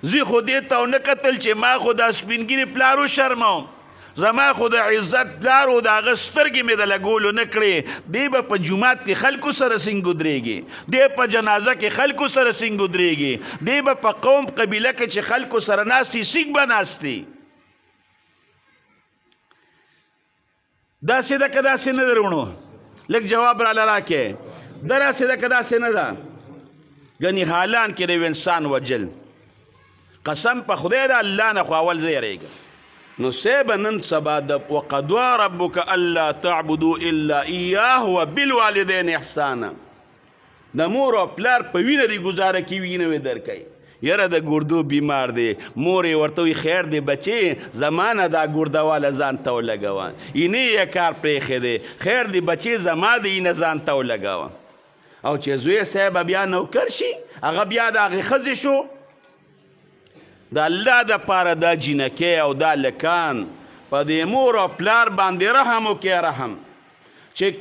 زی خو دې ته ونه کتل چې ما خو دا سپین ږیري پلار وشرموم زما خو د عزت پلار و د هغه سترګې مې د لګولو نه کړې دی به په جومات کې خلکو سره څنګه ودرېږي دی په جنازه کې خلکو سره څنګه ودرېږي دی به په قوم قبیله کې چې خلکو سره ناستي څنګه به ناستي داسې ده که داسې نه ده وروڼو لږ جواب راله راکې داسې ده که داسې نه ده ګنې حالان کې د یو انسان وجل قسم په خدای د الله نه خو اول زه یېرېږم نو سیبه نن سبا د وقضا ربک الا تعبدوا الا ایاه وبالوالدین احسانا د مور او پلار په وینه دی ګزاره کې وینه وې درکوي یاره د ګردو بیمار دی مور یې ورته وي خیر دی بچې زمانه دا ګرده واله ځان ته ولګوه اینې یې کار پرېښی دی خیر دی بچې زما د اینه ځان ته ولګوه او چې زوی صاحب بیا نوکر شي هغه بیا د هغې ښځې شو د الله دپاره دا جینکې او دا لکان په دې مور او پلار باندې رحم وکړئ رحم چې